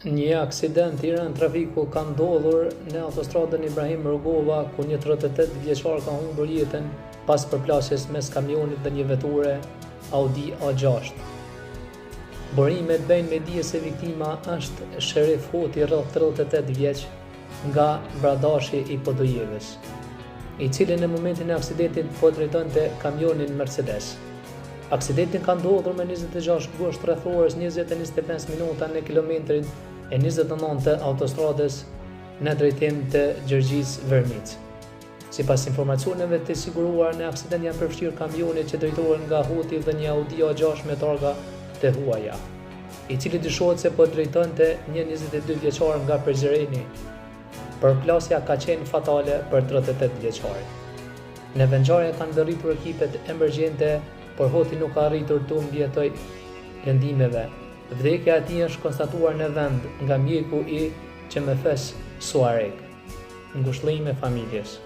Një aksident i rënd trafiku ka ndodhur në autostradën Ibrahim Rugova, ku një 38 vjeçar ka humbur jetën pas përplasjes mes kamionit dhe një veture Audi A6. Burimet bëjnë me dije se viktima është Sherif Hoti, rreth 38 vjeç, nga Bradashi i Podujevës, i cili në momentin e aksidentit po drejtonte kamionin Mercedes. Aksidentin ka ndodhur me 26 gusht rreth orës 20:25 minuta në kilometrin e 29 të autostradës në drejtim të Gjergjisë Vermic. Sipas informacioneve të siguruar, në aksident janë përfshirë kamionit që drejtohen nga Hoti dhe një Audi A6 me targa të huaja, i cili dyshohet se po drejtonte një 22 vjeçar nga Përzereni. Përplasja ka qenë fatale për 38 vjeçarin. Në vendngjarje kanë ndërritur ekipet emergjente, por Hoti nuk ka arritur të mbijetoj lëndimeve. Vdekja e tij është konstatuar në vend nga mjeku i QMF-s Suareg. Ngushëllim e familjes.